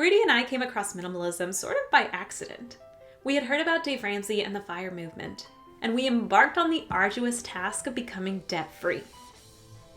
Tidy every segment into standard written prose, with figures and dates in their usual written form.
Rudy and I came across minimalism sort of by accident. We had heard about Dave Ramsey and the FIRE movement, and we embarked on the arduous task of becoming debt-free.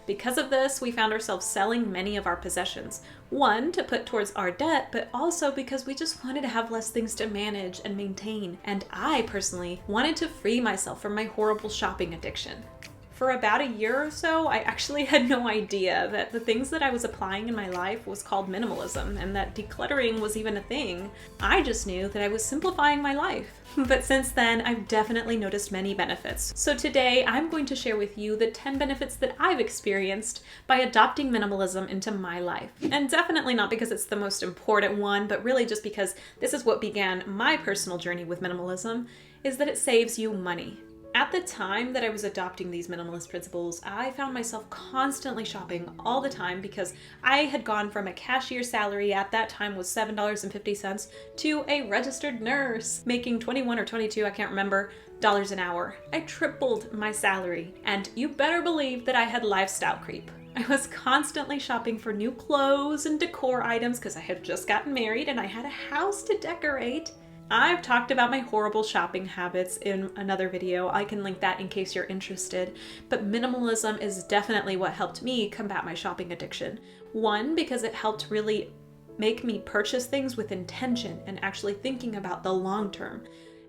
Because of this, we found ourselves selling many of our possessions. One, to put towards our debt, but also because we just wanted to have less things to manage and maintain. And I personally wanted to free myself from my horrible shopping addiction. For about a year or so, I actually had no idea that the things that I was applying in my life was called minimalism and that decluttering was even a thing. I just knew that I was simplifying my life. But since then, I've definitely noticed many benefits. So today, I'm going to share with you the 10 benefits that I've experienced by adopting minimalism into my life. And definitely not because it's the most important one, but really just because this is what began my personal journey with minimalism, is that it saves you money. At the time that I was adopting these minimalist principles, I found myself constantly shopping all the time because I had gone from a cashier salary at that time was $7.50 to a registered nurse making 21 or 22, I can't remember, dollars an hour. I tripled my salary, and you better believe that I had lifestyle creep. I was constantly shopping for new clothes and decor items because I had just gotten married and I had a house to decorate. I've talked about my horrible shopping habits in another video. I can link that in case you're interested. But minimalism is definitely what helped me combat my shopping addiction. One, because it helped really make me purchase things with intention and actually thinking about the long term.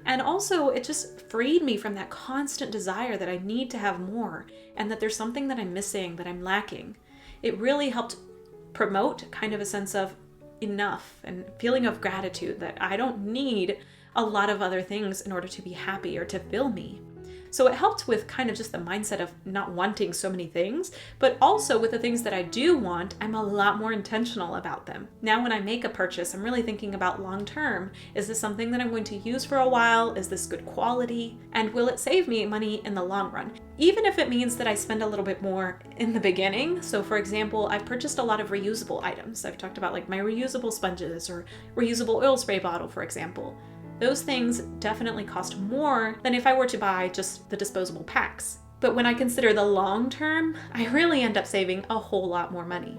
And also, it just freed me from that constant desire that I need to have more and that there's something that I'm missing, that I'm lacking. It really helped promote kind of a sense of enough and feeling of gratitude that I don't need a lot of other things in order to be happy or to fill me. So it helped with kind of just the mindset of not wanting so many things, but also with the things that I do want, I'm a lot more intentional about them. Now when I make a purchase, I'm really thinking about long term. Is this something that I'm going to use for a while? Is this good quality? And will it save me money in the long run? Even if it means that I spend a little bit more in the beginning. So for example, I've purchased a lot of reusable items. I've talked about like my reusable sponges or reusable oil spray bottle, for example. Those things definitely cost more than if I were to buy just the disposable packs. But when I consider the long term, I really end up saving a whole lot more money.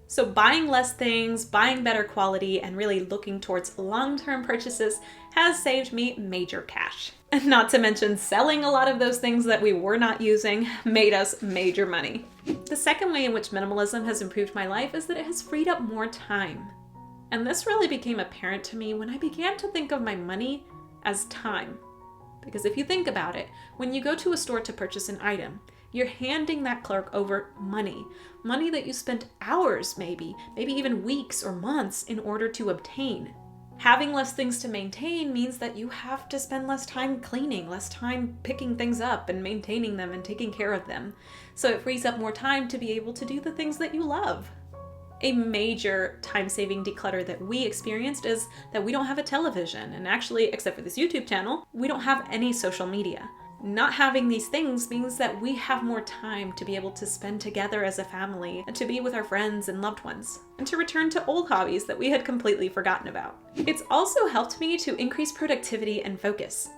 So buying less things, buying better quality, and really looking towards long-term purchases has saved me major cash. And not to mention selling a lot of those things that we were not using made us major money. The second way in which minimalism has improved my life is that it has freed up more time. And this really became apparent to me when I began to think of my money as time. Because if you think about it, when you go to a store to purchase an item, you're handing that clerk over money that you spent hours maybe even weeks or months in order to obtain. Having less things to maintain means that you have to spend less time cleaning, less time picking things up and maintaining them and taking care of them. So it frees up more time to be able to do the things that you love. A major time-saving declutter that we experienced is that we don't have a television, and actually, except for this YouTube channel, we don't have any social media. Not having these things means that we have more time to be able to spend together as a family, and to be with our friends and loved ones, and to return to old hobbies that we had completely forgotten about. It's also helped me to increase productivity and focus.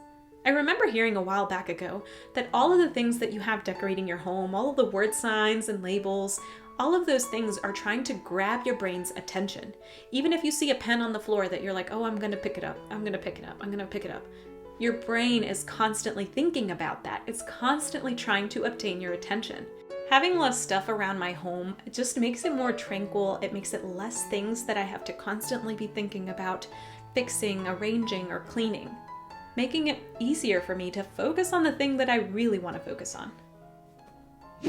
I remember hearing a while back ago that all of the things that you have decorating your home, all of the word signs and labels, all of those things are trying to grab your brain's attention. Even if you see a pen on the floor that you're like, oh, I'm gonna pick it up, I'm gonna pick it up, I'm gonna pick it up. Your brain is constantly thinking about that. It's constantly trying to obtain your attention. Having less stuff around my home just makes it more tranquil. It makes it less things that I have to constantly be thinking about fixing, arranging, or cleaning, making it easier for me to focus on the thing that I really want to focus on.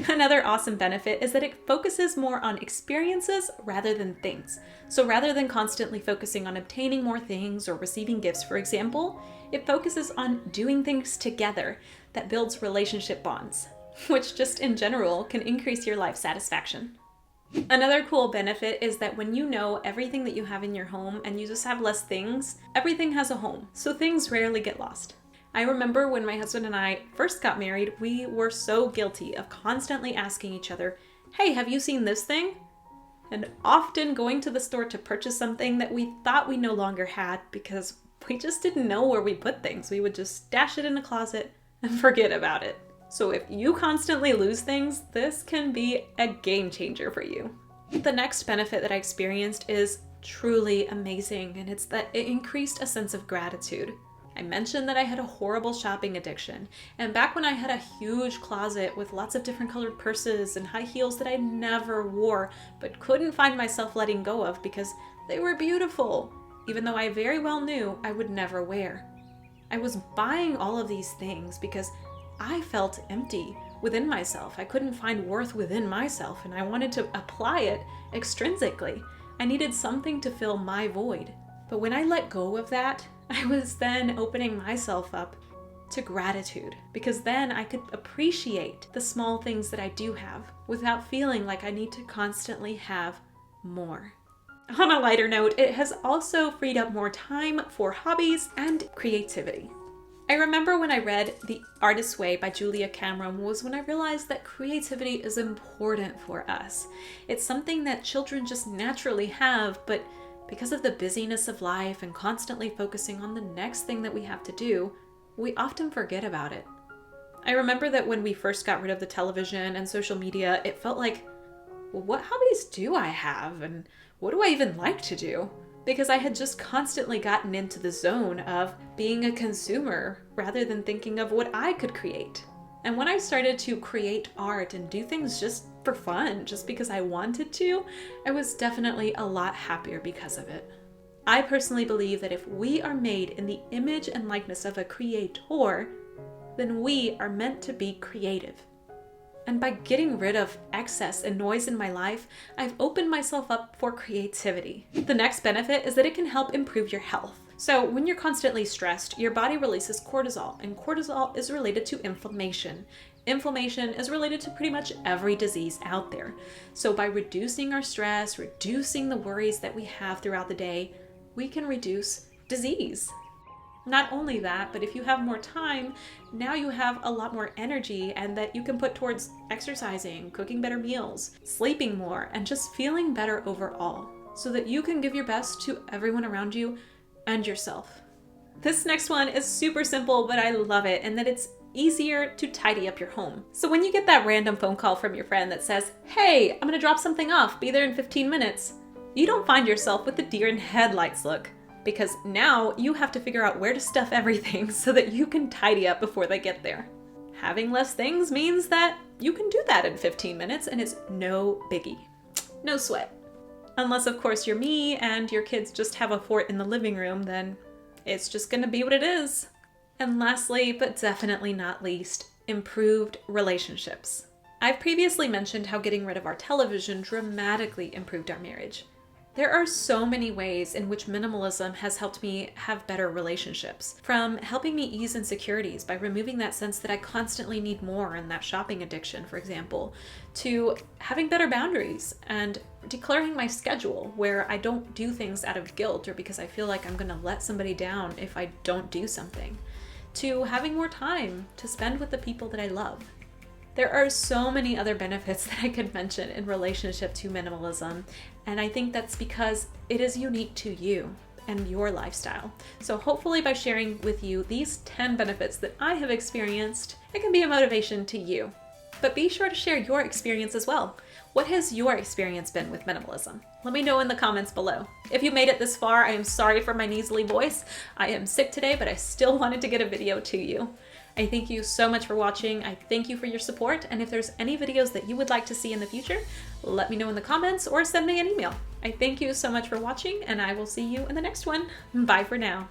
Another awesome benefit is that it focuses more on experiences rather than things. So rather than constantly focusing on obtaining more things or receiving gifts, for example, it focuses on doing things together that builds relationship bonds, which just in general can increase your life satisfaction. Another cool benefit is that when you know everything that you have in your home and you just have less things, everything has a home, so things rarely get lost. I remember when my husband and I first got married, we were so guilty of constantly asking each other, hey, have you seen this thing? And often going to the store to purchase something that we thought we no longer had because we just didn't know where we put things. We would just stash it in a closet and forget about it. So if you constantly lose things, this can be a game changer for you. The next benefit that I experienced is truly amazing, and it's that it increased a sense of gratitude. I mentioned that I had a horrible shopping addiction, and back when I had a huge closet with lots of different colored purses and high heels that I never wore but couldn't find myself letting go of because they were beautiful, even though I very well knew I would never wear. I was buying all of these things because I felt empty within myself. I couldn't find worth within myself, and I wanted to apply it extrinsically. I needed something to fill my void. But when I let go of that, I was then opening myself up to gratitude, because then I could appreciate the small things that I do have without feeling like I need to constantly have more. On a lighter note, it has also freed up more time for hobbies and creativity. I remember when I read The Artist's Way by Julia Cameron was when I realized that creativity is important for us. It's something that children just naturally have, but because of the busyness of life and constantly focusing on the next thing that we have to do, we often forget about it. I remember that when we first got rid of the television and social media, it felt like, well, what hobbies do I have? And what do I even like to do? Because I had just constantly gotten into the zone of being a consumer rather than thinking of what I could create. And when I started to create art and do things just for fun, just because I wanted to, I was definitely a lot happier because of it. I personally believe that if we are made in the image and likeness of a creator, then we are meant to be creative. And by getting rid of excess and noise in my life, I've opened myself up for creativity. The next benefit is that it can help improve your health. So when you're constantly stressed, your body releases cortisol, and cortisol is related to inflammation. Inflammation is related to pretty much every disease out there. So by reducing our stress, reducing the worries that we have throughout the day, we can reduce disease. Not only that, but if you have more time, now you have a lot more energy and that you can put towards exercising, cooking better meals, sleeping more, and just feeling better overall, so that you can give your best to everyone around you and yourself. This next one is super simple, but I love it, and that it's easier to tidy up your home. So when you get that random phone call from your friend that says, "Hey, I'm gonna drop something off, be there in 15 minutes," you don't find yourself with the deer in headlights look, because now you have to figure out where to stuff everything so that you can tidy up before they get there. Having less things means that you can do that in 15 minutes and it's no biggie. No sweat. Unless, of course, you're me and your kids just have a fort in the living room, then it's just gonna be what it is. And lastly, but definitely not least, improved relationships. I've previously mentioned how getting rid of our television dramatically improved our marriage. There are so many ways in which minimalism has helped me have better relationships, from helping me ease insecurities by removing that sense that I constantly need more and that shopping addiction, for example, to having better boundaries and declaring my schedule where I don't do things out of guilt or because I feel like I'm going to let somebody down if I don't do something, to having more time to spend with the people that I love. There are so many other benefits that I could mention in relationship to minimalism, and I think that's because it is unique to you and your lifestyle. So hopefully by sharing with you these 10 benefits that I have experienced, it can be a motivation to you. But be sure to share your experience as well. What has your experience been with minimalism? Let me know in the comments below. If you made it this far, I am sorry for my nasally voice. I am sick today, but I still wanted to get a video to you. I thank you so much for watching. I thank you for your support. And if there's any videos that you would like to see in the future, let me know in the comments or send me an email. I thank you so much for watching, and I will see you in the next one. Bye for now.